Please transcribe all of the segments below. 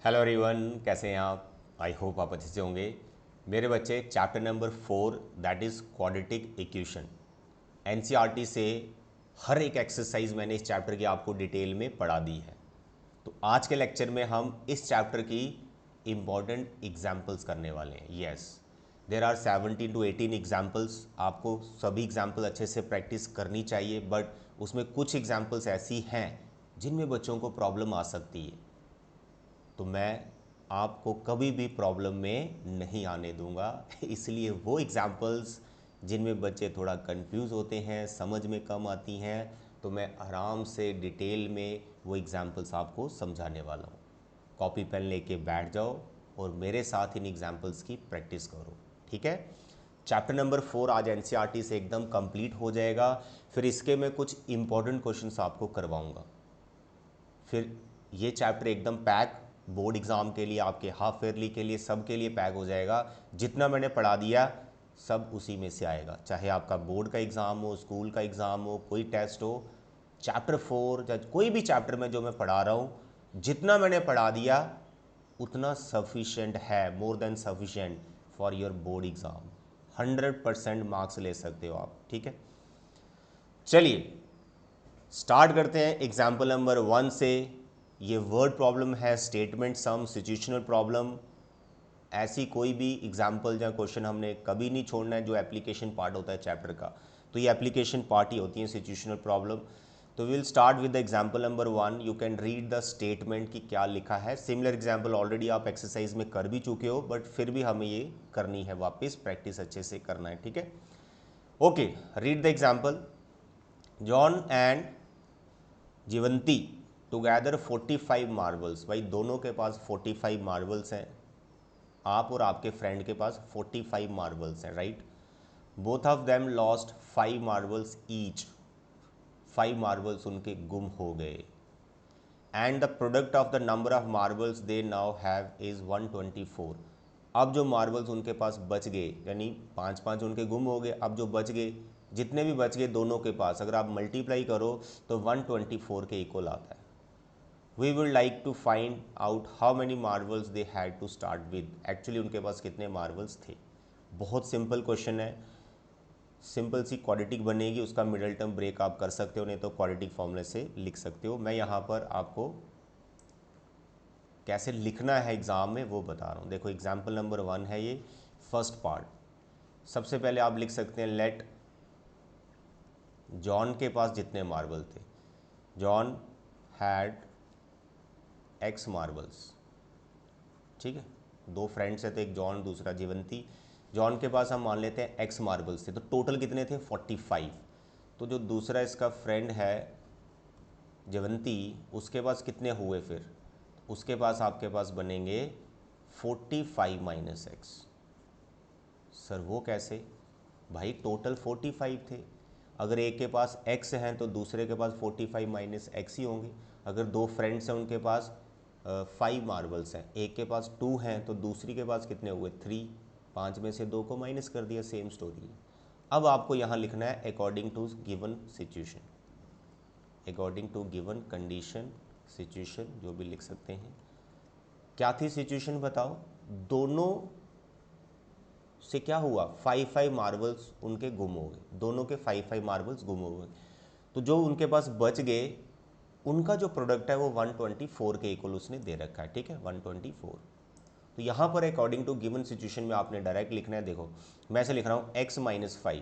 Hello everyone, कैसे हैं आप? आई होप आप अच्छे से होंगे। मेरे बच्चे, chapter number 4 that is quadratic equation, NCERT से हर एक एक्सरसाइज मैंने इस चैप्टर की आपको डिटेल में पढ़ा दी है। तो आज के लेक्चर में हम इस चैप्टर की इम्पॉर्टेंट एग्जाम्पल्स करने वाले हैं। Yes, there are 17 to 18 examples. आपको सभी एग्जाम्पल अच्छे से प्रैक्टिस करनी चाहिए, बट उसमें कुछ एग्जाम्पल्स ऐसी हैं जिनमें बच्चों को प्रॉब्लम आ सकती है। तो मैं आपको कभी भी प्रॉब्लम में नहीं आने दूंगा इसलिए वो एग्जाम्पल्स जिनमें बच्चे थोड़ा कंफ्यूज होते हैं, समझ में कम आती हैं, तो मैं आराम से डिटेल में वो एग्जाम्पल्स आपको समझाने वाला हूँ। कॉपी पेन लेके बैठ जाओ और मेरे साथ इन एग्जाम्पल्स की प्रैक्टिस करो, ठीक है? चैप्टर नंबर 4 आज एनसीईआरटी से एकदम कंप्लीट हो जाएगा। फिर इसके मैं कुछ इंपॉर्टेंट क्वेश्चंस आपको करवाऊंगा। फिर ये चैप्टर एकदम पैक, बोर्ड एग्ज़ाम के लिए, आपके हाफ ईयरली के लिए, सब के लिए पैक हो जाएगा। जितना मैंने पढ़ा दिया सब उसी में से आएगा, चाहे आपका बोर्ड का एग्ज़ाम हो, स्कूल का एग्ज़ाम हो, कोई टेस्ट हो। चैप्टर 4 या कोई भी चैप्टर में जो मैं पढ़ा रहा हूँ, जितना मैंने पढ़ा दिया उतना सफिशेंट है, more than sufficient for your board exam. 100% marks ले सकते हो आप, ठीक है? चलिए स्टार्ट करते हैं एग्जाम्पल नंबर 1 से। ये वर्ड प्रॉब्लम है, स्टेटमेंट सम, सिचुएशनल प्रॉब्लम। ऐसी कोई भी एग्जाम्पल या क्वेश्चन हमने कभी नहीं छोड़ना है जो एप्लीकेशन पार्ट होता है चैप्टर का। तो ये एप्लीकेशन पार्ट ही होती है सिचुएशनल प्रॉब्लम। तो will start with the example number 1। You can read the statement की क्या लिखा है। सिमिलर एग्जाम्पल ऑलरेडी आप एक्सरसाइज में कर भी चुके हो, बट फिर भी हमें ये करनी है वापस, प्रैक्टिस अच्छे से करना है, ठीक है? Okay, read the example. John and Jeevanti together 45 marbles. भाई दोनों के पास 45 मार्बल्स हैं, आप और आपके फ्रेंड के पास 45 मार्बल्स हैं, right? Both of them lost 5 marbles each. 5 marbles उनके गुम हो गए। And the product of the number of marbles they now have is 124। अब जो मार्बल्स उनके पास बच गए, यानी 5 उनके गुम हो गए, अब जो बच गए, जितने भी बच गए दोनों के पास, अगर आप मल्टीप्लाई करो तो 124 के इक्वल आता है। We would like to find out how many marbles they had to start with. Actually उनके पास कितने मार्बल्स थे। बहुत सिंपल क्वेश्चन है, सिंपल सी क्वाड्रेटिक बनेगी, उसका मिडल टर्म ब्रेक आप कर सकते हो, नहीं तो क्वाड्रेटिक फॉर्मूले से लिख सकते हो। मैं यहाँ पर आपको कैसे लिखना है एग्ज़ाम में वो बता रहा हूँ। देखो एग्जाम्पल नंबर 1 है ये, फर्स्ट पार्ट। सबसे पहले आप लिख सकते हैं लेट जॉन के पास जितने मार्बल थे, जॉन हैड एक्स मार्बल्स, ठीक है? दो फ्रेंड्स है, तो एक जॉन दूसरा जीवंती। जॉन के पास हम मान लेते हैं एक्स मार्बल्स थे, तो टोटल कितने थे? 45। तो जो दूसरा इसका फ्रेंड है जीवंती, उसके पास कितने हुए फिर? उसके पास आपके पास बनेंगे 45 माइनस एक्स। सर वो कैसे? भाई टोटल 45 थे, अगर एक के पास x हैं तो दूसरे के पास 45 माइनस एक्स ही होंगे। अगर दो फ्रेंड्स हैं उनके पास 5 मार्बल्स हैं, एक के पास 2 हैं तो दूसरी के पास कितने हुए? 3। 5 में से 2 को माइनस कर दिया, सेम स्टोरी है। अब आपको यहाँ लिखना है according to given situation, according to given condition, situation जो भी लिख सकते हैं। क्या थी सिचुएशन बताओ? दोनों से क्या हुआ? 5 मार्बल्स उनके गुम हो गए, दोनों के 5 मार्बल्स गुम हो गए। तो जो उनके पास बच गए, उनका जो प्रोडक्ट है वो 124 के इक्वल उसने दे रखा है, ठीक है? 124। तो यहाँ पर अकॉर्डिंग टू गिवन सिचुएशन में आपने डायरेक्ट लिखना है। देखो मैं ऐसे लिख रहा हूँ x माइनस 5।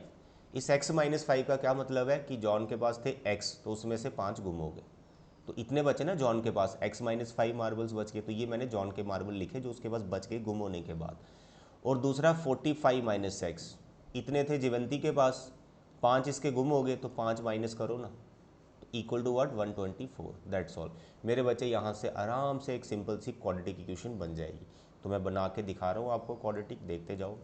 इस x माइनस 5 का क्या मतलब है कि जॉन के पास थे x, तो उसमें से 5 गुम हो गए, तो इतने बचे ना जॉन के पास, x माइनस 5 मार्बल्स बच गए। तो ये मैंने जॉन के मार्बल लिखे जो उसके पास बच गए गुम होने के बाद। और दूसरा 45 माइनस एक्स, इतने थे जीवंती के पास, 5 इसके गुम हो गए, तो 5 माइनस करो ना, तो equal to what? 124। That's all मेरे बच्चे। यहाँ से आराम से एक सिंपल सी क्वाड्रेटिक इक्वेशन बन जाएगी। तो मैं बना के दिखा रहा हूँ आपको क्वाड्रेटिक, देखते जाओ।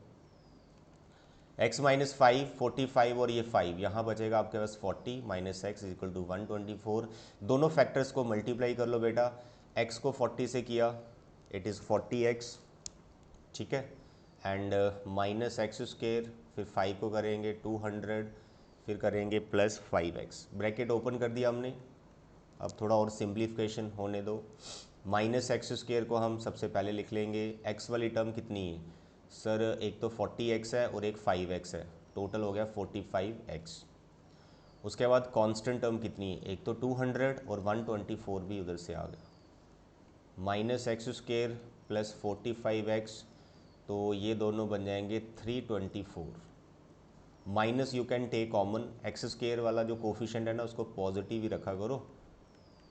x माइनस 5, 45 और ये 5, यहाँ बचेगा आपके पास 40 minus X is equal to 124। दोनों फैक्टर्स को मल्टीप्लाई कर लो बेटा। x को 40 से किया, इट इज़ 40x, ठीक है? एंड माइनस एक्स स्क्वेयर, फिर 5 को करेंगे 200, फिर करेंगे प्लस 5x। ब्रैकेट ओपन कर दिया हमने। अब थोड़ा और सिंप्लीफिकेशन होने दो। माइनस एक्स स्क्वायर को हम सबसे पहले लिख लेंगे। एक्स वाली टर्म कितनी है सर, एक तो 40x है और एक 5x है, टोटल हो गया 45x। उसके बाद कांस्टेंट टर्म कितनी है, एक तो 200 और 124 भी उधर से आ गया। Minus x square plus 45x, तो ये दोनों बन जाएंगे 324। Minus you can take common, X square वाला जो कोफिशिएंट है ना उसको पॉजिटिव ही रखा करो,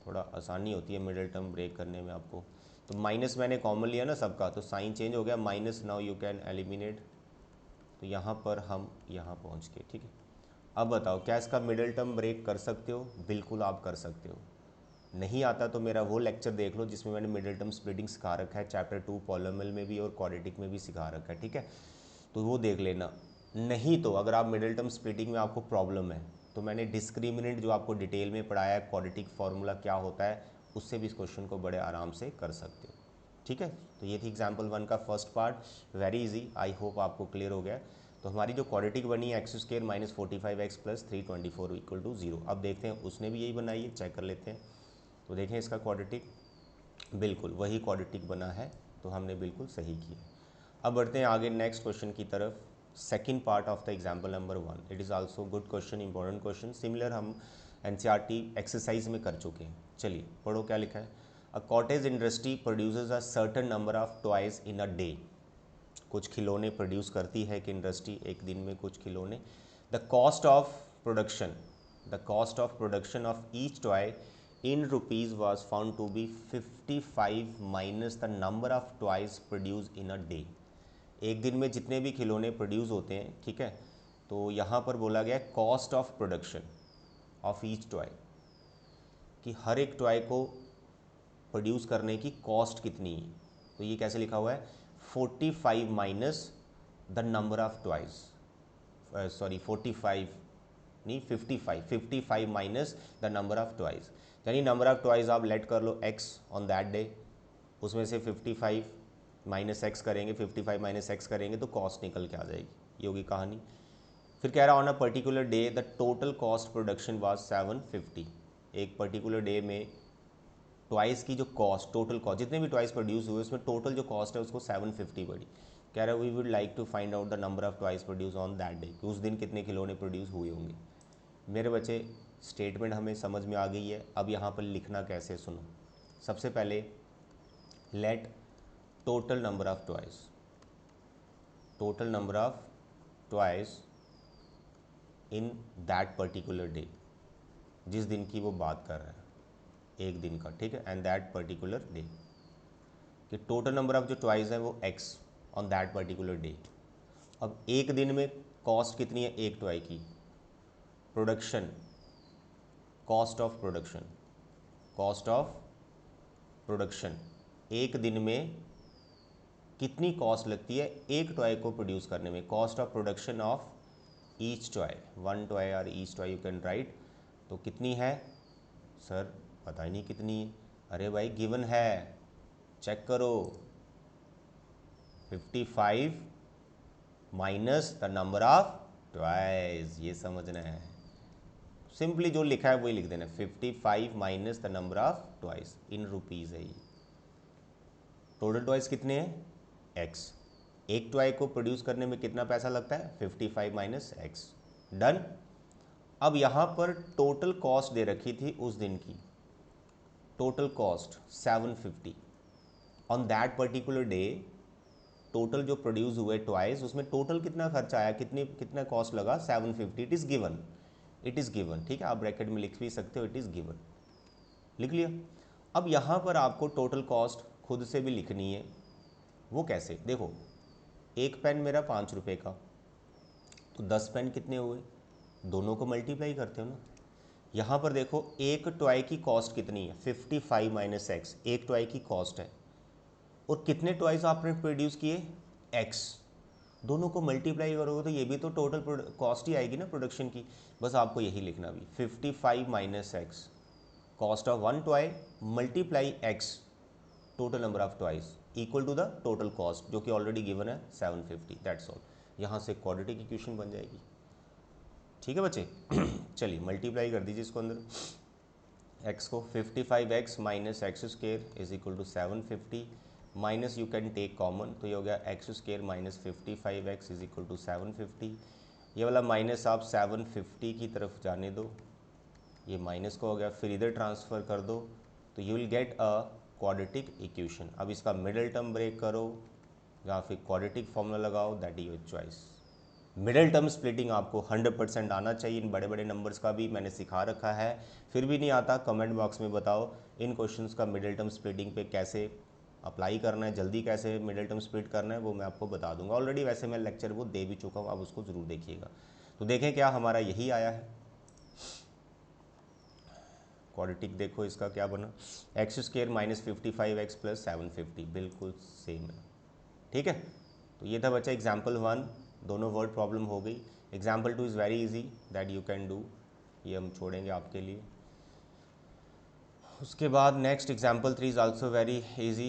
थोड़ा आसानी होती है मिडिल टर्म ब्रेक करने में आपको। तो माइनस मैंने कॉमन लिया ना सबका, तो साइन चेंज हो गया minus, now you can eliminate. तो यहाँ पर हम यहाँ पहुँच गए, ठीक है। अब बताओ क्या इसका मिडिल टर्म ब्रेक कर सकते हो? बिल्कुल आप कर सकते हो। नहीं आता तो मेरा वो लेक्चर देख लो जिसमें मैंने मिडिल टर्म स्प्लिटिंग सिखा रखा है, चैप्टर 2 पॉलिनोमियल में भी और क्वाड्रेटिक में भी सिखा रखा है, ठीक है। तो वो देख लेना। नहीं तो अगर आप मिडिल टर्म स्प्लिटिंग में आपको प्रॉब्लम है तो मैंने डिस्क्रिमिनेंट जो आपको डिटेल में पढ़ाया है, क्वाड्रेटिक फार्मूला क्या होता है, उससे भी इस क्वेश्चन को बड़े आराम से कर सकते हो, ठीक है। तो ये थी एग्जाम्पल 1 का first part, very easy, I hope आपको क्लियर हो गया। तो हमारी जो क्वाड्रेटिक बनी है X square minus 45x plus 324 equal to 0। अब देखते हैं उसने भी यही बनाई है, चेक कर लेते हैं। तो देखें इसका क्वाड्रेटिक, बिल्कुल वही क्वाड्रेटिक बना है, तो हमने बिल्कुल सही किया। अब बढ़ते हैं आगे नेक्स्ट क्वेश्चन की तरफ, second part of the example number 1। It is also good question, important question, similar हम एनसीईआरटी एक्सरसाइज में कर चुके हैं। चलिए पढ़ो क्या लिखा है। A cottage industry produces a certain number of toys in a day. कुछ खिलौने प्रोड्यूस करती है कि इंडस्ट्री एक दिन में कुछ खिलौने। The cost of production of each toy in rupees was found to be 55 minus the number of toys produced in a day। एक दिन में जितने भी खिलौने प्रोड्यूस होते हैं, ठीक है, तो यहाँ पर बोला गया cost of production of each toy, कि हर एक टॉय को प्रोड्यूस करने की कॉस्ट कितनी है। तो ये कैसे लिखा हुआ है, 45 minus the number of toys, sorry 45 नहीं 55 minus the number of toys, यानी नंबर ऑफ टॉयज आप लेट कर लो x ऑन दैट डे, उसमें से 55 माइनस एक्स करेंगे, 55 माइनस एक्स करेंगे तो कॉस्ट निकल के आ जाएगी, ये होगी कहानी। फिर कह रहा on a particular day the total cost production was 750। एक पर्टिकुलर डे में टॉयज़ की जो कॉस्ट, टोटल कॉस्ट जितने भी टॉयज़ प्रोड्यूस हुए उसमें टोटल जो कॉस्ट है उसको 750 पड़ी। कह रहा है we would like to find out the number of toys produce on that day, उस दिन कितने खिलौने प्रोड्यूस हुए होंगे। मेरे बच्चे स्टेटमेंट हमें समझ में आ गई है, अब यहाँ पर लिखना कैसे सुनो। सबसे पहले let total number of toys in that particular day, जिस दिन की वो बात कर रहा है, एक दिन का, ठीक है, एंड दैट पर्टिकुलर डे, कि टोटल नंबर ऑफ जो टॉयज़ हैं वो x on that particular day. अब एक दिन में कॉस्ट कितनी है एक टॉय की, प्रोडक्शन, कॉस्ट ऑफ प्रोडक्शन, एक दिन में कितनी कॉस्ट लगती है एक टॉय को प्रोड्यूस करने में, cost of production of each toy, one toy और each toy you can write. तो कितनी है सर, पता ही नहीं कितनी है, अरे भाई गिवन है, चेक करो, 55 minus the number of toys, ये समझना है, सिंपली जो लिखा है वही लिख देना, 55 minus the number of toys, in rupees है ये। टोटल टॉयज कितने हैं x, एक टॉय को प्रोड्यूस करने में कितना पैसा लगता है 55 माइनस एक्स, डन। अब यहाँ पर टोटल कॉस्ट दे रखी थी उस दिन की, total cost 750 on that particular day. Total जो प्रोड्यूस हुए टॉयज उसमें टोटल कितना खर्चा आया, कितना कॉस्ट लगा 750, इट इज़ गिवन, ठीक है, आप ब्रैकेट में लिख भी सकते हो, इट इज़ गिवन, लिख लिया। अब यहाँ पर आपको टोटल कॉस्ट खुद से भी लिखनी है, वो कैसे, देखो एक पेन मेरा 5 रुपये का, तो 10 पेन कितने हुए, दोनों को मल्टीप्लाई करते हो ना। यहाँ पर देखो एक टॉय की कॉस्ट कितनी है 55 माइनस एक्स, एक टॉय की कॉस्ट है, और कितने टॉयज आपने प्रोड्यूस किए एक्स, दोनों को मल्टीप्लाई करोगे तो ये भी तो टोटल कॉस्ट ही आएगी ना प्रोडक्शन की। बस आपको यही लिखना भी 55 minus X, cost of one toy multiply X, total number of toys equal to the total cost, जो कि ऑलरेडी गिवन है 750, दैट्स ऑल। यहाँ से क्वाड्रेटिक इक्वेशन बन जाएगी, ठीक है बच्चे। चलिए मल्टीप्लाई कर दीजिए इसको अंदर, x को 55x minus X square is equal to 750 minus you can take common, तो ये हो गया X square minus 55x is equal to 750। ये वाला माइनस आप 750 की तरफ जाने दो, ये माइनस का हो गया, फिर इधर ट्रांसफ़र कर दो तो you will get a quadratic equation. अब इसका मिडिल टर्म ब्रेक करो या फिर क्वाड्रेटिक फॉर्मूला लगाओ, that is your choice. Middle term splitting आपको 100% आना चाहिए। इन बड़े बड़े नंबर्स का भी मैंने सिखा रखा है, फिर भी नहीं आता कमेंट बॉक्स में बताओ इन क्वेश्चंस का मिडिल टर्म स्प्लिटिंग पे कैसे अप्लाई करना है, जल्दी कैसे मिडिल टर्म स्प्लिट करना है वो मैं आपको बता दूंगा। ऑलरेडी वैसे मैं लेक्चर वो दे भी चुका हूँ, आप उसको ज़रूर देखिएगा। तो देखें क्या हमारा यही आया है क्वाड्रेटिक। देखो इसका क्या बना, x square minus 55x plus 750, बिल्कुल सेम है। ठीक है, तो ये था बच्चा एग्जाम्पल 1, दोनों वर्ड प्रॉब्लम हो गई। Example 2 is very easy that you can do, ये हम छोड़ेंगे आपके लिए। उसके बाद next example 3 is also very easy,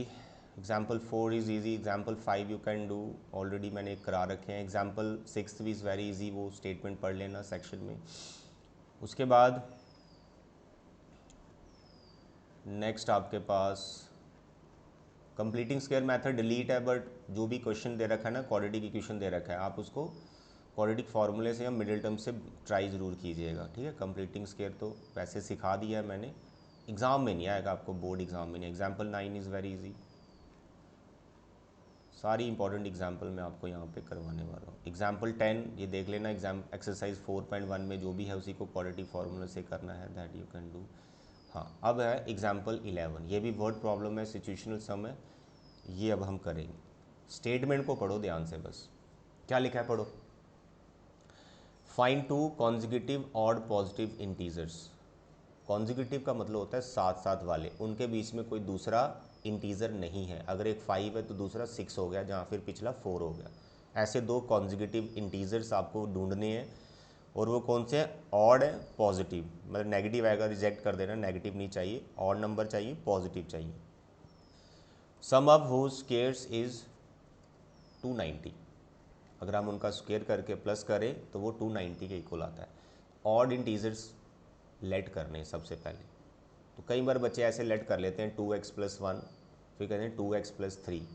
example 4 is easy, example 5 you can do, already मैंने करा रखे हैं। एग्जाम्पल 6 भी इज़ वेरी इजी, वो स्टेटमेंट पढ़ लेना सेक्शन में। उसके बाद नेक्स्ट आपके पास कंप्लीटिंग स्क्वायर मेथड डिलीट है, बट जो भी क्वेश्चन दे रखा है ना, क्वाड्रेटिक इक्वेशन दे रखा है, आप उसको क्वाड्रेटिक फार्मूले से या मिडिल टर्म से ट्राई ज़रूर कीजिएगा। ठीक है, कंप्लीटिंग स्क्वायर तो वैसे सिखा दिया है मैंने, एग्ज़ाम में नहीं आएगा आपको, बोर्ड एग्ज़ाम में नहीं। एग्जाम्पल 9 इज़ वेरी इजी, सारी इंपॉर्टेंट एग्जाम्पल मैं आपको यहाँ पे करवाने वाला हूँ। एग्जाम्पल 10 ये देख लेना, एग्जाम एक्सरसाइज 4.1 में जो भी है उसी को क्वाड्रेटिक फार्मूले से करना है, दैट यू कैन डू। हाँ, अब है एग्जाम्पल 11, ये भी वर्ड प्रॉब्लम है, सिचुएशनल सम है, ये अब हम करेंगे। स्टेटमेंट को पढ़ो ध्यान से, बस क्या लिखा है पढ़ो। Find two consecutive odd positive integers. Consecutive का मतलब होता है साथ साथ वाले, उनके बीच में कोई दूसरा इंटीजर नहीं है। अगर एक 5 है तो दूसरा 6 हो गया, जहाँ फिर पिछला 4 हो गया। ऐसे दो कॉन्जिक्यूटिव इंटीजर्स आपको ढूंढने हैं, और वो कौन से हैं, ऑड है पॉजिटिव, मतलब नेगेटिव आएगा रिजेक्ट कर देना, नेगेटिव नहीं चाहिए, ऑड नंबर चाहिए, पॉजिटिव चाहिए। सम ऑफ हुज स्क्वायर्स इज 290, अगर हम उनका स्क्वायर करके प्लस करें तो वो 290 के इक्वल आता है। ऑड इंटीजर्स लेट करने सबसे पहले, तो कई बार बच्चे ऐसे लेट कर लेते हैं 2x प्लस 1, फिर कहते हैं 2x प्लस 3,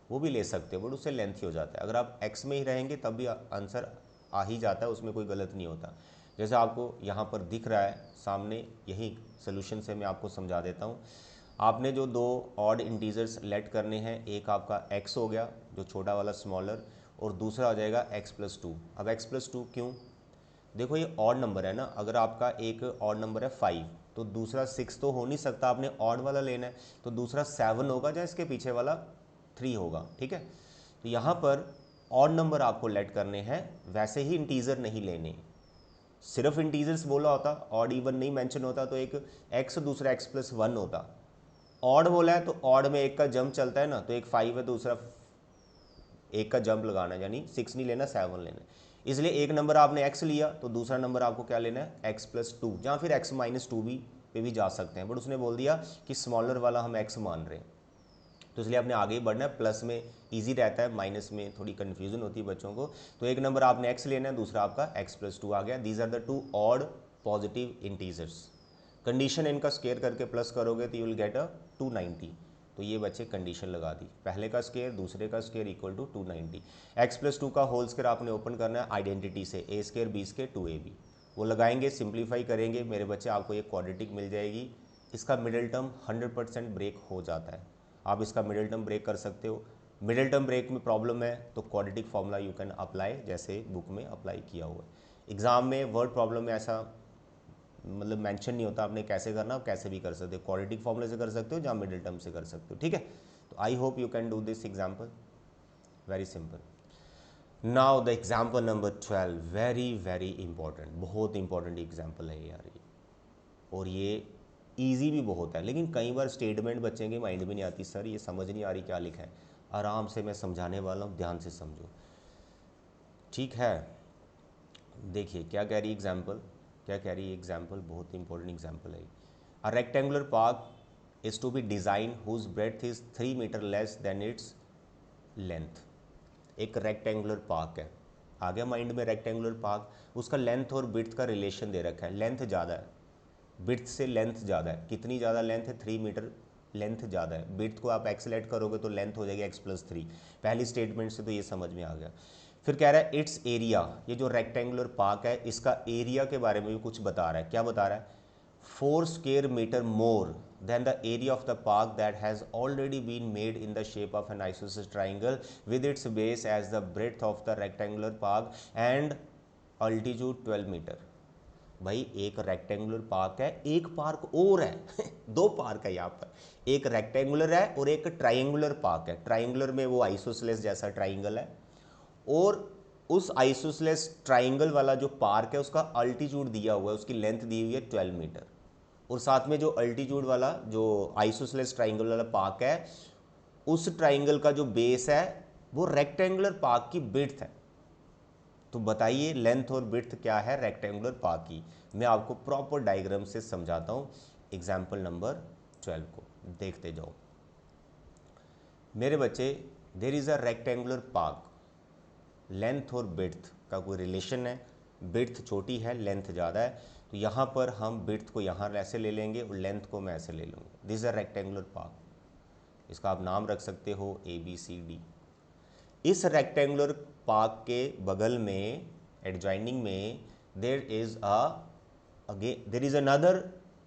वो भी ले सकते हो बट उससे लेंथी हो जाता है। अगर आप x में ही रहेंगे तब भी आंसर आ ही जाता है, उसमें कोई गलत नहीं होता। जैसे आपको यहाँ पर दिख रहा है सामने, यही सोल्यूशन से मैं आपको समझा देता हूँ। आपने जो दो ऑड इंटीजर्स लेट करने हैं, एक आपका x हो गया जो छोटा वाला स्मॉलर, और दूसरा आ जाएगा x प्लस 2। अब x प्लस 2 क्यों, देखो ये ऑड नंबर है ना, अगर आपका एक ऑड नंबर है 5 तो दूसरा 6 तो हो नहीं सकता, आपने ऑड वाला लेना है, तो दूसरा 7 होगा या इसके पीछे वाला 3 होगा। ठीक है, तो यहाँ पर ऑड नंबर आपको लेट करने हैं, वैसे ही इंटीजर नहीं लेने। सिर्फ इंटीजर्स बोला होता, ऑड इवन नहीं मेंशन होता, तो एक x दूसरा x प्लस 1 होता। ऑड बोला है तो ऑड में एक का जंप चलता है ना, तो एक 5 है दूसरा एक का जंप लगाना है, यानी 6 नहीं लेना 7 लेना है। इसलिए एक नंबर आपने x लिया तो दूसरा नंबर आपको क्या लेना है, x प्लस 2, या फिर x माइनस 2 भी पे भी जा सकते हैं, बट उसने बोल दिया कि स्मॉलर वाला हम x मान रहे हैं, तो इसलिए आपने आगे ही बढ़ना है। प्लस में इजी रहता है, माइनस में थोड़ी कन्फ्यूजन होती है बच्चों को। तो एक नंबर आपने x लेना है, दूसरा आपका x प्लस 2 आ गया। These are the two odd positive integers. Condition इनका स्केयर करके प्लस करोगे तो यू विल गेट अ 290। तो ये बच्चे कंडीशन लगा दी, पहले का स्केयर दूसरे का square equal to 290। X plus 2 का होल स्केयर आपने ओपन करना है आइडेंटिटी से, ए स्केयर बी स्केयर 2ab, वो लगाएंगे, सिंप्लीफाई करेंगे मेरे बच्चे, आपको ये क्वाड्रेटिक मिल जाएगी। इसका मिडिल टर्म 100% ब्रेक हो जाता है, आप इसका मिडिल टर्म ब्रेक कर सकते हो। मिडिल टर्म ब्रेक में प्रॉब्लम है तो quadratic formula you can apply, जैसे बुक में अप्लाई किया हुआ है। एग्जाम में वर्ड प्रॉब्लम में ऐसा मतलब मेंशन नहीं होता आपने कैसे करना, आप कैसे भी कर सकते हो, क्वाड्रेटिक फॉर्मूले से कर सकते हो या मिडिल टर्म से कर सकते हो। ठीक है, तो I hope you can do this example, very simple. Now the example number 12, very very important, बहुत इंपॉर्टेंट एग्जाम्पल है यार ये, और ये ईजी भी बहुत है, लेकिन कई बार स्टेटमेंट बच्चे के माइंड में नहीं आती, सर ये समझ नहीं आ रही क्या लिखा है। आराम से मैं समझाने वाला हूँ, ध्यान से समझो, ठीक है। देखिए क्या कह रही एग्जाम्पल, क्या कह रही है एग्जाम्पल, बहुत इंपॉर्टेंट एग्जाम्पल है। A rectangular park is to be design whose breadth is 3 metre less than its length. एक रेक्टेंगुलर पार्क है, आ गया माइंड में रेक्टेंगुलर पार्क, उसका लेंथ और ब्रेड्थ का रिलेशन दे रखा है, लेंथ ज़्यादा है, विड्थ से लेंथ ज़्यादा है, कितनी ज़्यादा लेंथ है, 3 मीटर लेंथ ज़्यादा है। विड्थ को आप एक्सलेट करोगे तो लेंथ हो जाएगी x+3। पहली स्टेटमेंट से तो ये समझ में आ गया। फिर कह रहा है इट्स एरिया, ये जो रेक्टेंगुलर पार्क है इसका एरिया के बारे में भी कुछ बता रहा है। क्या बता रहा है, 4 square metre more than the area of the park that has already been made in the shape of an isosceles triangle with its base as the breadth of the rectangular park and altitude 12 metre. भाई एक rectangular park है, एक park और है दो park है यहाँ पर, एक रेक्टेंगुलर है और एक ट्राइंगुलर पार्क है। ट्राइंगुलर में वो आइसोसेलेस जैसा ट्राइंगल है, और उस आइसोसेलेस ट्राइंगल वाला जो पार्क है उसका अल्टीट्यूड दिया हुआ है, उसकी लेंथ दी हुई है 12 मीटर। और साथ में जो अल्टीट्यूड वाला जो आइसोसेलेस ट्राइंगल वाला पार्क है, उस ट्राइंगल का जो बेस है वो रेक्टेंगुलर पार्क की विड्थ है। तो बताइए लेंथ और विड्थ क्या है रेक्टेंगुलर पार्क की। मैं आपको प्रॉपर डायग्राम से समझाता हूँ। एग्जाम्पल नंबर 12 को देखते जाओ मेरे बच्चे। There is a rectangular park, length और विड्थ का कोई रिलेशन है, विड्थ छोटी है लेंथ ज़्यादा है, तो यहाँ पर हम विड्थ को यहाँ ऐसे ले लेंगे और लेंथ को मैं ऐसे ले लूँगा। This is a rectangular park, इसका आप नाम रख सकते हो ABCD। इस रेक्टेंगुलर पार्क के बगल में एडजॉइनिंग में there is another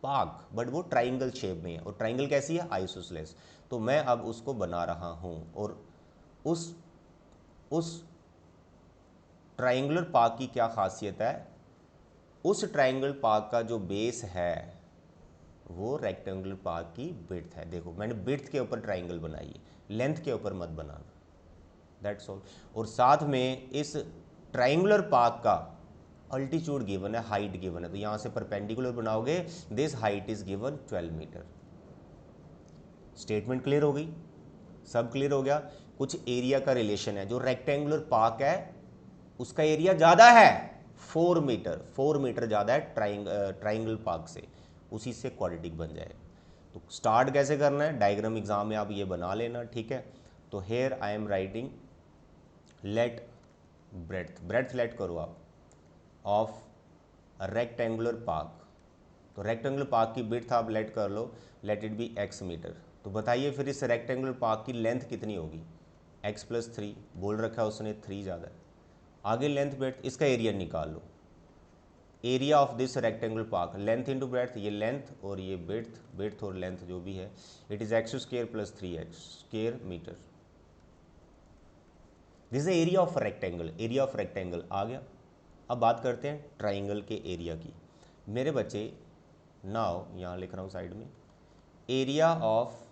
park, but वो ट्राइंगल शेप में है, और ट्राइंगल कैसी है, आइसोसेलेस। तो मैं अब उसको बना रहा हूँ, और उस ट्राइंगुलर पार्क की क्या खासियत है, उस ट्राइंगल पार्क का जो बेस है वो रेक्टेंगुलर पार्क की विड्थ है। देखो मैंने विड्थ के ऊपर ट्राइंगल बनाई है, लेंथ के ऊपर मत बनाना, दैट्स ऑल। और साथ में इस ट्राइंगुलर पार्क का अल्टीट्यूड गिवन है, हाइट गिवन है, तो यहां से परपेंडिकुलर बनाओगे, this height is given 12 metre. Statement clear हो गई, सब क्लियर हो गया। कुछ एरिया का रिलेशन है, जो रेक्टेंगुलर पार्क है उसका एरिया ज्यादा है 4 मीटर, 4 मीटर ज्यादा है ट्राइंगल पार्क से, उसी से क्वाड्रेटिक बन जाएगा। तो स्टार्ट कैसे करना है, डायग्राम एग्जाम में आप ये बना लेना, ठीक है। तो here I am writing let breadth let करो आप ऑफ रेक्टेंगुलर पार्क। तो रेक्टेंगुलर पार्क की विड्थ आप लेट कर लो, let it be x metre. तो बताइए फिर इस रेक्टेंगुलर पार्क की लेंथ कितनी होगी, x+3 बोल रखा है उसने, 3 ज़्यादा है। आगे लेंथ ब्रेड्थ, इसका एरिया निकाल लो, area of this rectangular park, length into breadth, ये लेंथ और ये विड्थ और लेंथ जो भी है, it is x² + 3x² metre. This is area of rectangle, area of rectangle आ गया। अब बात करते हैं ट्राइंगल के एरिया की मेरे बच्चे। नाउ यहाँ लिख रहा हूँ साइड में, एरिया ऑफ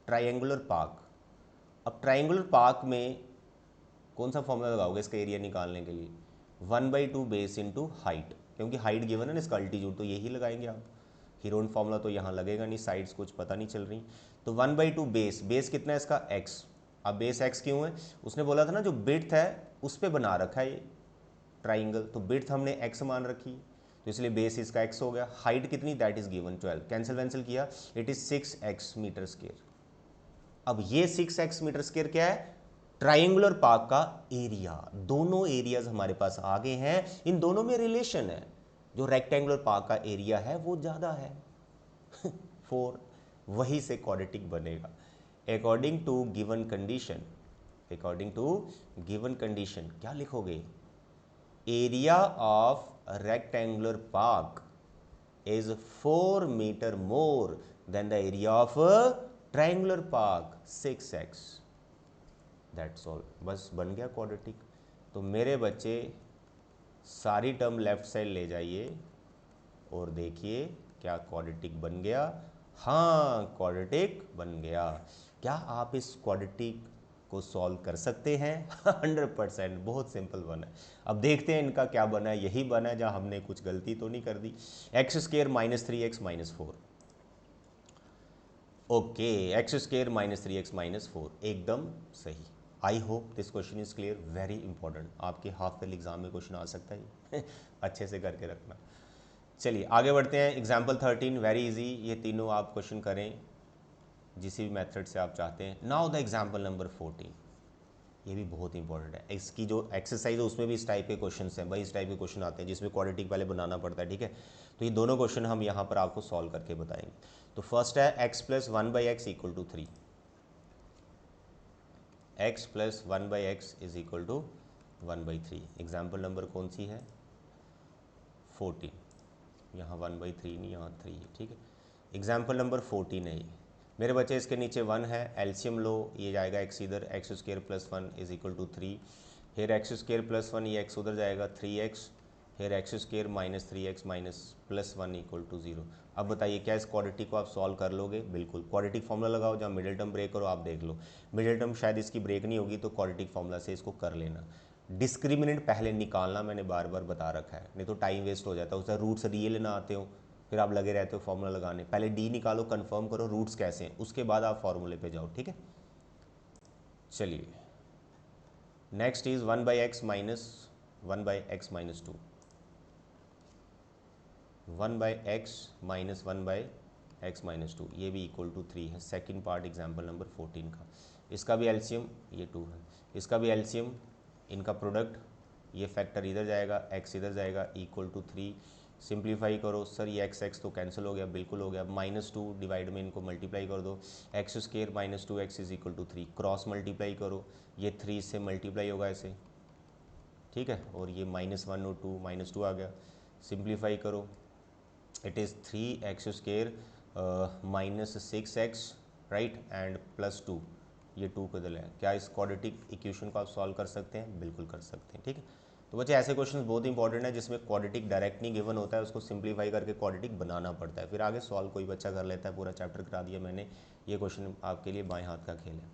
ट्राइंगुलर पार्क। अब ट्राइंगुलर पार्क में कौन सा फॉर्मूला लगाओगे इसका एरिया निकालने के लिए, 1/2 बेस इंटू हाइट, क्योंकि हाइट गिवन है ना, इसका अल्टीट्यूड तो यही लगाएंगे आप। हीरोन फॉर्मूला तो यहाँ लगेगा नहीं, साइड्स कुछ पता नहीं चल रही। तो 1/2 बेस कितना है इसका, x। अब बेस x क्यों है, उसने बोला था ना जो विड्थ है उस पर बना रखा है ये ट्राइंगल, तो विड्थ हमने x मान रखी, तो इसलिए बेस इसका x हो गया। हाइट कितनी, दैट इज गिवन 12, कैंसिल वैंसिल किया, it is 6x metre square. अब ये 6x मीटर स्क्वायर क्या है, ट्राइंगुलर पार्क का एरिया। दोनों एरियाज हमारे पास आ गए हैं, इन दोनों में रिलेशन है, जो रेक्टेंगुलर पार्क का एरिया है वो ज़्यादा है 4, वही से क्वाड्रेटिक बनेगा। According to given condition, according to given condition क्या लिखोगे, area of rectangular park is 4 metre more than the area of triangular park 6x। That's all, बस बन गया क्वाड्रेटिक। तो मेरे बच्चे सारी टर्म लेफ्ट साइड ले जाइए और देखिए क्या क्वाड्रेटिक बन गया। हाँ क्वाड्रेटिक बन गया। क्या आप इस क्वाड्रेटिक को सॉल्व कर सकते हैं 100%, बहुत सिंपल बना है। अब देखते हैं इनका क्या बना है, यही बना है जहाँ हमने कुछ गलती तो नहीं कर दी। x² - 3x - 4, okay, x² - 3x - 4 एकदम सही। I hope this question is clear, very important, आपके हाफ ईयरली एग्जाम में क्वेश्चन आ सकता है अच्छे से करके रखना। चलिए आगे बढ़ते हैं। एग्जाम्पल 13 वेरी इजी, ये तीनों आप क्वेश्चन करें जिस भी मेथड से आप चाहते हैं। नाउ द एग्जाम्पल नंबर 14, ये भी बहुत इंपॉर्टेंट है। इसकी जो एक्सरसाइज है उसमें भी इस टाइप के क्वेश्चन हैं भाई, इस टाइप के क्वेश्चन आते हैं जिसमें क्वाड्रेटिक पहले बनाना पड़ता है, ठीक है। तो ये दोनों क्वेश्चन हम यहाँ पर आपको सॉल्व करके बताएंगे। तो फर्स्ट है x plus 1/x equal to 3, x plus 1/x is equal to 1/3। Example number कौन सी है? 14। यहाँ 1/3 नहीं, यहाँ 3 है, ठीक है। एग्जाम्पल नंबर 14 है ये। मेरे बच्चे इसके नीचे 1 है, एलसीएम लो, ये जाएगा x इधर, X square plus 1 is equal to 3, फिर एक्स स्क्र प्लस 1, ये x उधर जाएगा 3x, फिर X square minus 3x minus plus 1 equal to 0। अब बताइए क्या इस क्वाड्रेटिक को आप सॉल्व कर लोगे? बिल्कुल। क्वाड्रेटिक फॉर्मूला लगाओ, जहाँ मिडिल टर्म ब्रेक करो, आप देख लो मिडिल टर्म शायद इसकी ब्रेक नहीं होगी, तो क्वाड्रेटिक फॉर्मूला से इसको कर लेना। डिस्क्रिमिनेंट पहले निकालना मैंने बार बार बता रखा है, नहीं तो टाइम वेस्ट हो जाता है। उसका रूट्स रियल ना आते हो, फिर आप लगे रहते हो फॉर्मूला लगाने। पहले डी निकालो, कंफर्म करो रूट्स कैसे हैं, उसके बाद आप फॉर्मूले पे जाओ, ठीक है। चलिए next is 1/x minus 1/x minus 2, 1/x minus 1/x minus 2, ये भी इक्वल टू 3 है। सेकंड पार्ट एग्जाम्पल नंबर 14 का। इसका भी एलसीएम ये 2 है, इसका भी एलसीएम, इनका प्रोडक्ट, ये फैक्टर इधर जाएगा, x इधर जाएगा, इक्वल टू 3। सिंप्लीफाई करो सर, ये x तो कैंसिल हो गया, बिल्कुल हो गया। -2 डिवाइड में इनको मल्टीप्लाई कर दो, X square minus 2x is equal to 3, cross multiply करो, ये 3 से मल्टीप्लाई होगा ऐसे, ठीक है। और ये -1 और 2 -2 आ गया। सिंप्लीफाई करो, it is 3x square minus 6x right and plus 2, ये 2 को दिला है। क्या इस क्वाड्रेटिक इक्वेशन को आप सॉल्व कर सकते हैं? बिल्कुल कर सकते हैं, ठीक है। तो बच्चे ऐसे क्वेश्चन बहुत इंपॉर्टेंट है जिसमें क्वाड्रेटिक डायरेक्ट नहीं गिवन होता है, उसको सिंप्लीफाई करके क्वाड्रेटिक बनाना पड़ता है, फिर आगे सॉल्व कोई बच्चा कर लेता है। पूरा चैप्टर करा दिया मैंने, ये क्वेश्चन आपके लिए बाएं हाथ का खेल है।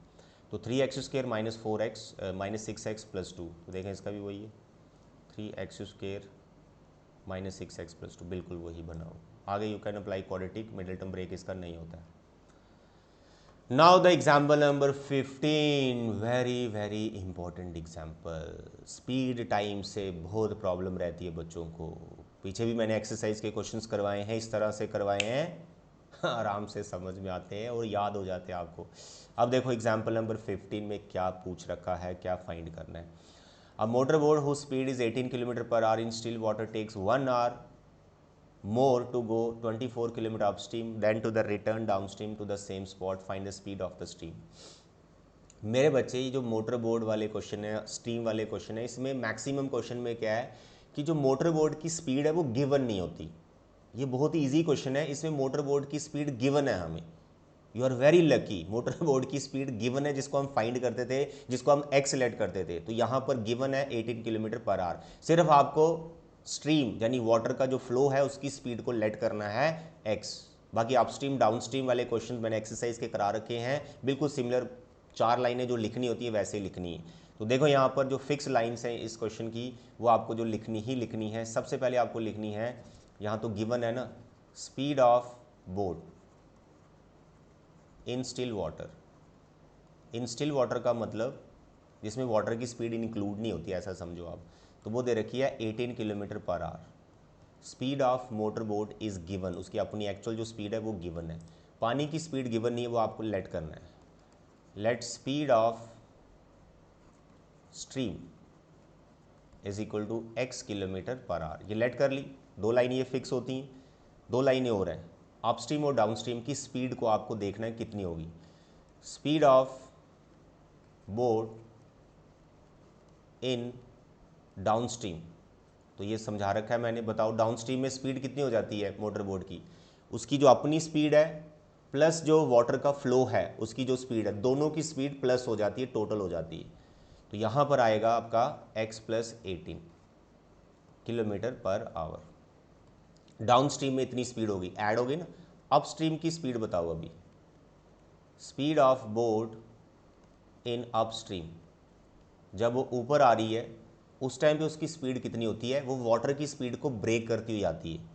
तो 3x square minus 4x minus 6x plus 2, तो देखें इसका भी वही है, 3x square minus 6x plus 2, बिल्कुल वही बनाओ। आगे you can apply quadratic, middle term break इसका नहीं होता है। Now the example number 15, very very important example. Speed time से बहुत प्रॉब्लम रहती है बच्चों को। पीछे भी मैंने एक्सरसाइज के क्वेश्चंस करवाए हैं, इस तरह से करवाए हैं, आराम से समझ में आते हैं और याद हो जाते हैं आपको। अब देखो एग्जाम्पल नंबर 15 में क्या पूछ रखा है, क्या फाइंड करना है। A motorboat whose speed is 18 km/h in still water takes 1 hour more to go 24 km upstream than to the return downstream to the same spot. Find the speed of the stream. मेरे बच्चे ये जो motor boat वाले question है, stream वाले question है, इसमें maximum question में क्या है कि जो मोटर बोट की स्पीड है वो गिवन नहीं होती। ये बहुत ही ईजी क्वेश्चन है, इसमें मोटर बोट की स्पीड गिवन है हमें। You are very lucky, motor boat की स्पीड गिवन है जिसको हम फाइंड करते थे, जिसको हम एक्स लेट करते थे। तो यहाँ पर गिवन है 18 km/h। सिर्फ आपको स्ट्रीम यानी वाटर का जो फ्लो है उसकी स्पीड को लेट करना है एक्स। बाकी अपस्ट्रीम डाउन स्ट्रीम वाले क्वेश्चन मैंने एक्सरसाइज के करा रखे हैं, बिल्कुल सिमिलर 4 लाइनें जो लिखनी होती है वैसे ही लिखनी है। तो देखो यहाँ पर जो फिक्स लाइन्स हैं इस क्वेश्चन की, वो आपको जो लिखनी ही लिखनी है। सबसे पहले आपको लिखनी है, यहाँ तो गिवन है ना, speed of boat in still water. In still water का मतलब जिसमें वाटर की स्पीड इंक्लूड नहीं होती, ऐसा समझो आप। तो वो दे रखी है 18 km/h। Speed of motor boat is given, उसकी अपनी एक्चुअल जो स्पीड है वो गिवन है। पानी की स्पीड गिवन नहीं है, वो आपको लेट करना है। Let speed of stream is equal to x km/h। ये लेट कर ली, 2 लाइनें ये फिक्स होती हैं, 2 लाइनें और हैं। अपस्ट्रीम और डाउनस्ट्रीम की स्पीड को आपको देखना है कितनी होगी। Speed of boat in downstream, तो ये समझा रखा है मैंने। बताओ डाउनस्ट्रीम में स्पीड कितनी हो जाती है मोटर बोट की? उसकी जो अपनी स्पीड है प्लस जो वाटर का फ्लो है उसकी जो स्पीड है, दोनों की स्पीड प्लस हो जाती है, टोटल हो जाती है। तो यहाँ पर आएगा आपका x + 18 km/h। डाउनस्ट्रीम में इतनी स्पीड होगी, ऐड होगी ना। अपस्ट्रीम की स्पीड बताओ अभी। Speed of boat in upstream, जब वो ऊपर आ रही है उस टाइम पे उसकी स्पीड कितनी होती है? वो वाटर की स्पीड को ब्रेक करती हुई आती है।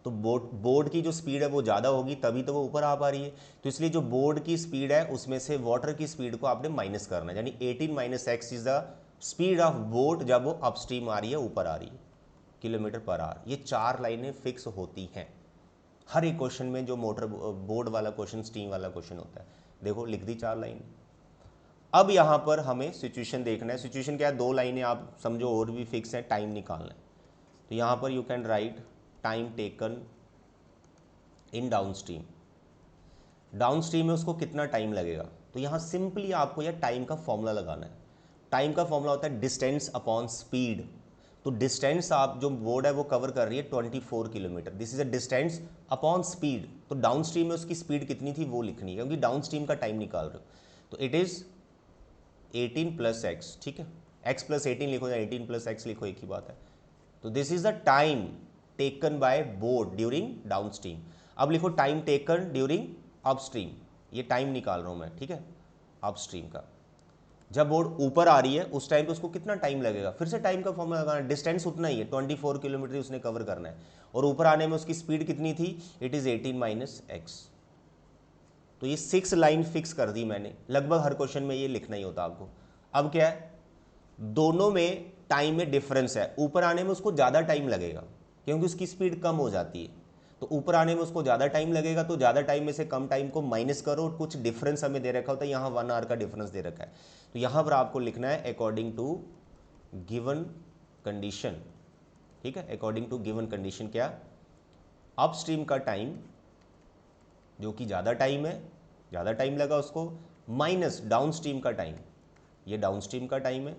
तो बोट की जो स्पीड है वो ज़्यादा होगी, तभी तो वो ऊपर आ पा रही है। तो इसलिए जो बोट की स्पीड है उसमें से वाटर की स्पीड को आपने माइनस करना है, यानी 18 - x is the speed of boat जब वो अपस्ट्रीम आ रही है, ऊपर आ रही है, km/h। ये 4 लाइनें फिक्स होती हैं हर एक क्वेश्चन में। जो मोटर बोट वाला क्वेश्चन, स्टीम वाला क्वेश्चन होता है, देखो लिख दी 4 लाइन। अब यहाँ पर हमें सिचुएशन देखना है। सिचुएशन क्या है, दो लाइनें आप समझो और भी फिक्स है, टाइम निकालना है। तो यहाँ पर you can right time taken in downstream. Downstream में उसको कितना टाइम लगेगा, तो यहाँ सिंपली आपको यह टाइम का फॉर्मूला लगाना है। टाइम का फॉर्मूला होता है डिस्टेंस अपॉन स्पीड। तो डिस्टेंस आप जो बोर्ड है वो कवर कर रही है 24 kilometre, this is a distance upon speed. तो डाउनस्ट्रीम में उसकी स्पीड कितनी थी वो लिखनी है, क्योंकि डाउनस्ट्रीम का टाइम निकाल रहे हो। तो इट इज 18 प्लस एक्स, ठीक है, x प्लस 18 लिखो या 18 प्लस एक्स लिखो, एक ही बात है। तो this is the time taken by boat during downstream. अब लिखो टाइम टेकन ड्यूरिंग अपस्ट्रीम, ये टाइम निकाल रहा हूं मैं, ठीक है, अपस्ट्रीम का। जब बोट ऊपर आ रही है उस टाइम पे उसको कितना टाइम लगेगा, फिर से टाइम का फॉर्मूला लगाना है। डिस्टेंस उतना ही है, 24 किलोमीटर उसने कवर करना है, और ऊपर आने में उसकी स्पीड कितनी थी, इट इज 18 माइनस एक्स। तो ये 6 लाइन फिक्स कर दी मैंने, लगभग हर क्वेश्चन में ये लिखना ही होता आपको। अब क्या है, दोनों में टाइम में डिफरेंस है, ऊपर आने में उसको ज़्यादा टाइम लगेगा क्योंकि उसकी स्पीड कम हो जाती है। तो ऊपर आने में उसको ज़्यादा टाइम लगेगा, तो ज़्यादा टाइम में से कम टाइम को माइनस करो, और कुछ डिफरेंस हमें दे रखा होता है, यहाँ 1 आवर का डिफरेंस दे रखा है। तो यहाँ पर आपको लिखना है अकॉर्डिंग टू गिवन कंडीशन, ठीक है, अकॉर्डिंग टू गिवन कंडीशन। क्या, अपस्ट्रीम का टाइम जो कि ज़्यादा टाइम है, ज़्यादा टाइम लगा उसको, माइनस डाउनस्ट्रीम का टाइम, ये डाउनस्ट्रीम का टाइम है,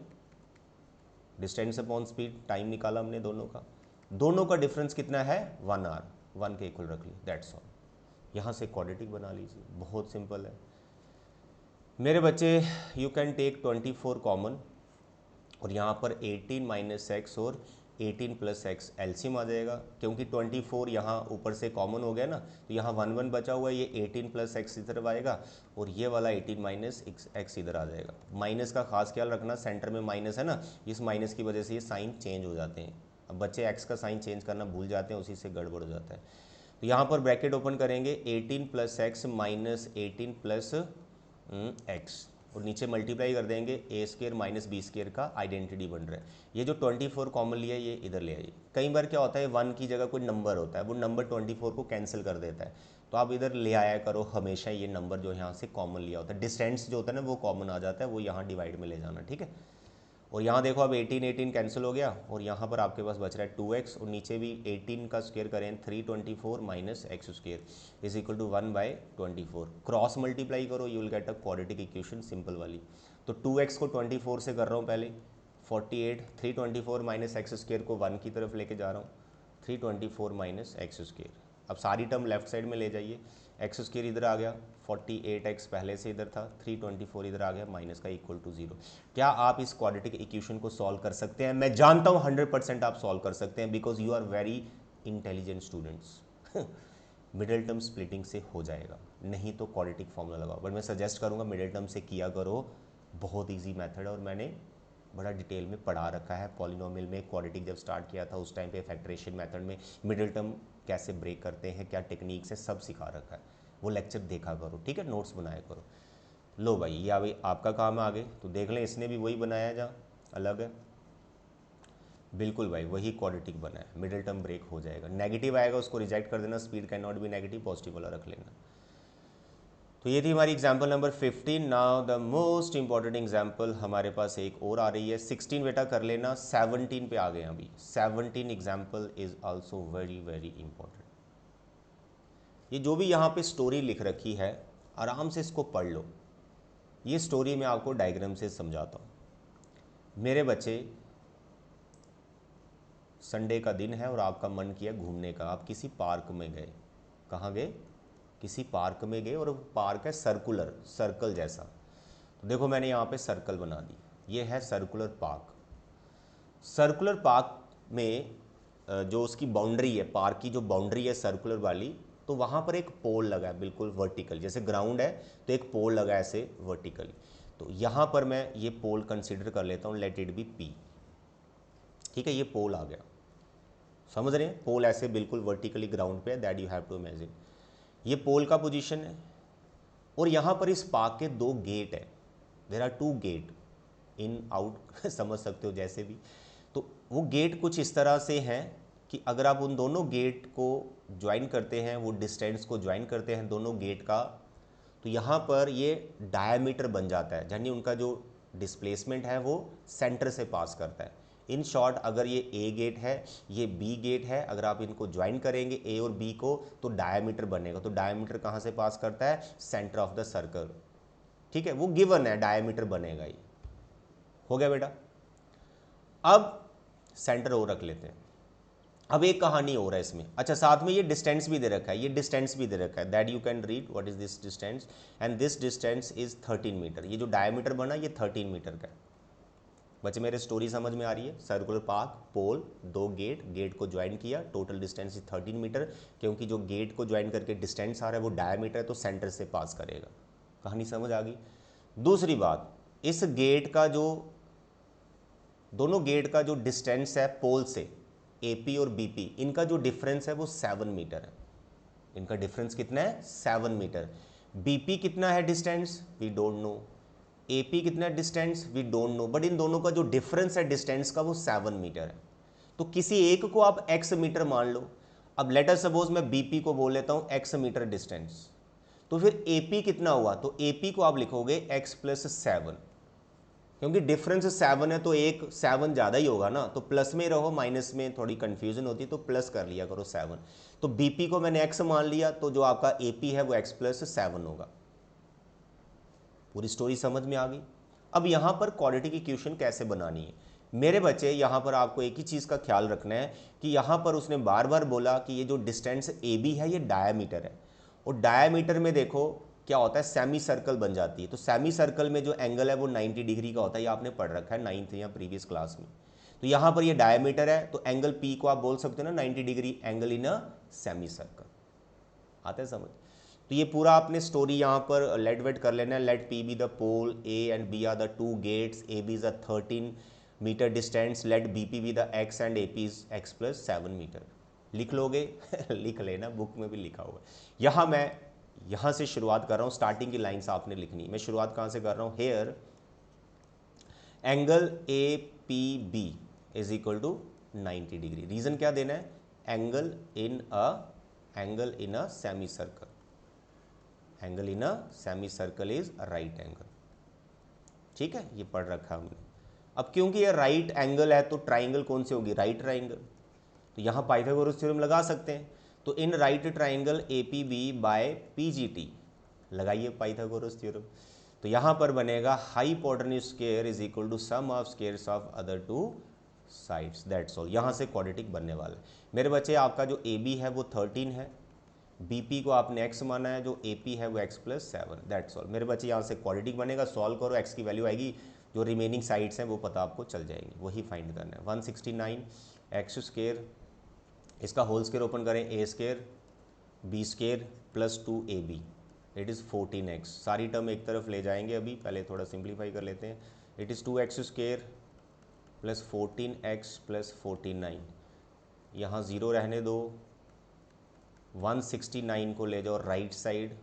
डिस्टेंस अपॉन स्पीड, टाइम निकाला हमने दोनों का डिफरेंस कितना है, 1 आवर, 1 के इक्वल रख ली, दैट्स ऑल। यहाँ से क्वाड्रेटिक बना लीजिए, बहुत सिंपल है मेरे बच्चे। यू कैन टेक 24 कॉमन, और यहाँ पर 18 माइनस एक्स और 18 प्लस एक्स एलसीएम आ जाएगा, क्योंकि 24 यहाँ ऊपर से कॉमन हो गया ना, तो यहाँ 1 बचा हुआ है, ये 18 प्लस एक्स इधर आएगा, और ये वाला 18 माइनस एक्स इधर आ जाएगा। माइनस का खास ख्याल रखना, सेंटर में माइनस है ना, इस माइनस की वजह से ये साइन चेंज हो जाते हैं। अब बच्चे एक्स का साइन चेंज करना भूल जाते हैं, उसी से गड़बड़ हो जाता है। तो यहाँ पर ब्रैकेट ओपन करेंगे, 18 plus x minus 18 plus x, और नीचे मल्टीप्लाई कर देंगे, ए स्केयर माइनस बी स्केयर का आइडेंटिटी बन रहा है। ये जो 24 कॉमन लिया है ये इधर ले आइए। कई बार क्या होता है, 1 की जगह कोई नंबर होता है, वो नंबर 24 को कैंसिल कर देता है, तो आप इधर ले आया करो हमेशा ये नंबर जो यहाँ से कॉमन लिया होता है। डिस्टेंस जो होता है ना वो कॉमन आ जाता है, वो यहाँ डिवाइड में ले जाना, ठीक है। और यहाँ देखो अब 18 कैंसिल हो गया, और यहाँ पर आपके पास बच रहा है 2x, और नीचे भी 18 का स्क्वायर करें 324 minus x square is equal to 1/24। Cross multiply करो, you will get a quadratic equation simple वाली। तो 2x को 24 से कर रहा हूँ पहले, 48, 324 माइनस एक्स स्क्वायर को 1 की तरफ लेके जा रहा हूँ, 324 माइनस एक्स स्क्वायर। अब सारी टर्म लेफ्ट साइड में ले जाइए, एक्स स्क्वायर इधर आ गया, 48x पहले से इधर था, 324 इधर आ गया, माइनस का इक्वल टू 0। क्या आप इस क्वाड्रेटिक इक्वेशन को सॉल्व कर सकते हैं? मैं जानता हूं 100% आप सॉल्व कर सकते हैं, because you are very intelligent students. Middle term splitting से हो जाएगा, नहीं तो क्वाड्रेटिक फॉर्मूला लगाओ, बट मैं सजेस्ट करूंगा मिडिल टर्म से किया करो, बहुत ईजी मेथड है, और मैंने बड़ा डिटेल में पढ़ा रखा है। पॉलिनोमियल में क्वाड्रेटिक जब स्टार्ट किया था उस टाइम पे फैक्टरेशन मेथड में मिडिल टर्म कैसे ब्रेक करते हैं, क्या टेक्निक्स है, सब सिखा रखा है, वो लेक्चर देखा करो, ठीक है, नोट्स बनाया करो। लो भाई, ये अभी आपका काम है आगे, तो देख लें, इसने भी वही बनाया जहाँ अलग है, बिल्कुल भाई वही क्वाड्रेटिक बना है, मिडिल टर्म ब्रेक हो जाएगा, नेगेटिव आएगा उसको रिजेक्ट कर देना, speed can not be negative, positive वाला रख लेना। तो ये थी हमारी example number 15। Now the most important example हमारे पास एक और आ रही है, 16 बेटा कर लेना, 17 पे आ गए अभी। 17 example is also very very important. ये जो भी यहाँ पे स्टोरी लिख रखी है आराम से इसको पढ़ लो, ये स्टोरी मैं आपको डायग्राम से समझाता हूँ। मेरे बच्चे, संडे का दिन है और आपका मन किया घूमने का, आप किसी पार्क में गए, कहाँ गए, किसी पार्क में गए, और पार्क है सर्कुलर, सर्कल जैसा। तो देखो मैंने यहाँ पे सर्कल बना दी, ये है सर्कुलर पार्क। सर्कुलर पार्क में जो उसकी बाउंड्री है, पार्क की जो बाउंड्री है सर्कुलर वाली, तो वहाँ पर एक पोल लगा है बिल्कुल वर्टिकल, जैसे ग्राउंड है तो एक पोल लगा है ऐसे वर्टिकली। तो यहाँ पर मैं ये पोल कंसिडर कर लेता हूँ, लेट इट बी पी, ठीक है, ये पोल आ गया, समझ रहे हैं, पोल ऐसे बिल्कुल वर्टिकली ग्राउंड पे है, that you have to imagine. ये पोल का पोजीशन है, और यहाँ पर इस पार्क के 2 गेट है, there are 2 gate, in out समझ सकते हो जैसे भी। तो वो गेट कुछ इस तरह से हैं कि अगर आप उन दोनों गेट को ज्वाइन करते हैं, वो डिस्टेंस को ज्वाइन करते हैं दोनों गेट का, तो यहाँ पर ये डायमीटर बन जाता है, यानी उनका जो डिस्प्लेसमेंट है वो सेंटर से पास करता है। इन शॉर्ट अगर ये ए गेट है, ये बी गेट है, अगर आप इनको ज्वाइन करेंगे ए और बी को तो डायमीटर बनेगा। तो डायमीटर कहाँ से पास करता है? Centre of the circle. ठीक है, वो गिवन है, डायमीटर बनेगा ही। हो गया बेटा। अब सेंटर और रख लेते हैं। अब एक कहानी और है इसमें। अच्छा, साथ में ये डिस्टेंस भी दे रखा है, ये डिस्टेंस भी दे रखा है, that you can read what is this distance, and this distance is 13 metre. ये जो डायमीटर बना ये 13 मीटर का है। बच्चे मेरे स्टोरी समझ में आ रही है? सर्कुलर पाथ, पोल, 2 गेट, गेट को ज्वाइन किया, टोटल डिस्टेंस इज 13 मीटर। क्योंकि जो गेट को ज्वाइन करके डिस्टेंस आ रहा है वो डायमीटर है, तो सेंटर से पास करेगा। कहानी समझ आ गई? दूसरी बात, इस गेट का जो, दोनों गेट का जो डिस्टेंस है पोल से, एपी और बीपी, इनका जो डिफरेंस है वो 7 मीटर है। इनका डिफरेंस कितना है? 7 मीटर। बीपी कितना है distance? We don't know. AP कितना है distance? We don't know. But इन दोनों का जो डिफरेंस है डिस्टेंस का वो 7 मीटर है। तो किसी एक को आप x मीटर मान लो। अब लेट अस सपोज मैं बीपी को बोल लेता हूँ x मीटर डिस्टेंस, तो फिर एपी कितना हुआ? तो एपी को आप लिखोगे x + 7, क्योंकि डिफरेंस 7 है तो एक 7 ज़्यादा ही होगा ना, तो प्लस में रहो, माइनस में थोड़ी कंफ्यूजन होती है, तो प्लस कर लिया करो 7। तो बीपी को मैंने x मान लिया, तो जो आपका एपी है वो x + 7 होगा। पूरी स्टोरी समझ में आ गई? अब यहाँ पर क्वाड्रेटिक इक्वेशन कैसे बनानी है मेरे बच्चे? यहाँ पर आपको एक ही चीज़ का ख्याल रखना है कि यहाँ पर उसने बार बार बोला कि ये जो डिस्टेंस ए बी है ये डायामीटर है, और डायामीटर में देखो क्या होता है, सेमी सर्कल बन जाती है। तो सेमी सर्कल में जो एंगल है वो 90 डिग्री का होता है, ये आपने पढ़ रखा है 9th या प्रीवियस क्लास में। तो यहाँ पर ये डायमीटर है, तो एंगल पी को आप बोल सकते हो ना 90 degree angle in a semi circle. आता है समझ? तो ये पूरा आपने स्टोरी यहाँ पर लेट वेट कर लेना है। Let P B the pole, A and B are the 2 gates, A B is a 13 metre distance, let be P B the X and A P is x + 7 metre. लिख लोगे? लिख लेना, book में भी लिखा हुआ है। यहाँ मैं यहाँ से शुरुआत कर रहा हूँ, स्टार्टिंग की लाइन्स आपने लिखनी। मैं शुरुआत कहाँ से कर रहा हूँ? Here angle A P B is equal to 90 degree. Reason क्या देना है? Angle in a semi circle, angle in a semi circle is right angle. ठीक है, ये पढ़ रखा हमने। अब क्योंकि ये राइट एंगल है तो ट्राइंगल कौन सी होगी? Right triangle. तो यहाँ पाइथागोरस थ्योरम लगा सकते हैं। तो in right triangle A P B by P G T लगाइए पाइथागोरस थ्योरम। तो यहाँ पर बनेगा hypotenuse square is equal to sum of squares of other 2 sides, that's all. यहाँ से क्वाड्रेटिक बनने वाला है मेरे बच्चे। आपका जो ए बी है वो 13 है, बीपी को आपने x माना है, जो एपी है वो x + 7, दैट्स ऑल मेरे बच्चे। यहाँ से क्वाड्रेटिक बनेगा, सॉल्व करो, x की वैल्यू आएगी, जो रिमेनिंग साइड्स हैं वो पता आपको चल जाएंगी, वही फाइंड करना है। 169 x², इसका होल स्क्वायर ओपन करें, a² b² + 2ab it is 14x। सारी टर्म एक तरफ ले जाएंगे, अभी पहले थोड़ा सिंप्लीफाई कर लेते हैं। इट इज़ 2x² + 14x + 49, यहाँ 0 रहने दो, 169 को ले जाओ राइट साइड,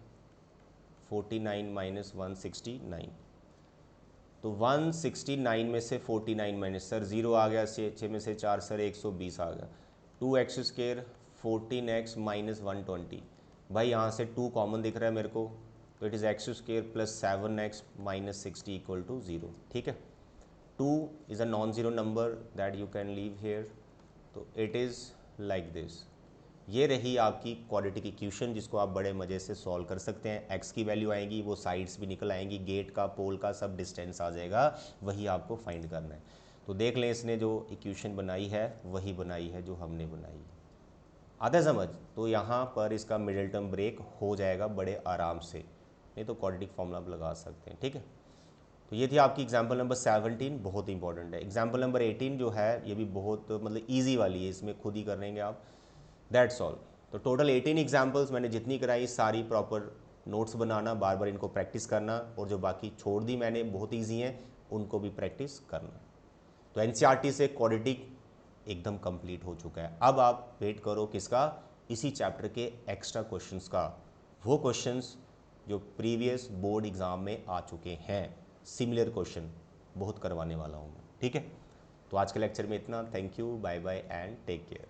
49 - 169, तो 169 में से 49 माइनस, सर 0 आ गया, 6 में से 4 सर 120 आ गया। 2x², 14x - 120, भाई यहाँ से 2 कॉमन दिख रहा है मेरे को, तो इट इज़ x² + 7x - 60 = 0। ठीक है, 2 is a non zero number that you can leave here, तो इट इज़ लाइक दिस। ये रही आपकी क्वाड्रेटिक इक्वेशन, जिसको आप बड़े मज़े से सॉल्व कर सकते हैं। x की वैल्यू आएगी, वो साइड्स भी निकल आएंगी, गेट का, पोल का सब डिस्टेंस आ जाएगा, वही आपको फाइंड करना है। तो देख लें, इसने जो इक्वेशन बनाई है वही बनाई है जो हमने बनाई है। आता है समझ? तो यहाँ पर इसका मिडिल टर्म ब्रेक हो जाएगा बड़े आराम से, नहीं तो क्वाड्रेटिक फॉर्मूला आप लगा सकते हैं। ठीक है, तो ये थी आपकी एग्जाम्पल नंबर 17, बहुत इंपॉर्टेंट है। एग्जाम्पल नंबर 18 जो है ये भी बहुत मतलब ईजी वाली है, इसमें खुद ही कर लेंगे आप, दैट्स ऑल। तो टोटल 18 एग्जाम्पल्स मैंने जितनी कराई सारी प्रॉपर नोट्स बनाना, बार बार इनको प्रैक्टिस करना, और जो बाकी छोड़ दी मैंने बहुत ईजी हैं उनको भी प्रैक्टिस करना। तो एनसीईआरटी से क्वाड्रेटिक एकदम कंप्लीट हो चुका है। अब आप वेट करो किसका? इसी चैप्टर के एक्स्ट्रा क्वेश्चंस का, वो क्वेश्चंस जो प्रीवियस बोर्ड एग्ज़ाम में आ चुके हैं, सिमिलर क्वेश्चन बहुत करवाने वाला हूँ मैं। ठीक है, तो आज के लेक्चर में इतना। Thank you, bye bye and take care.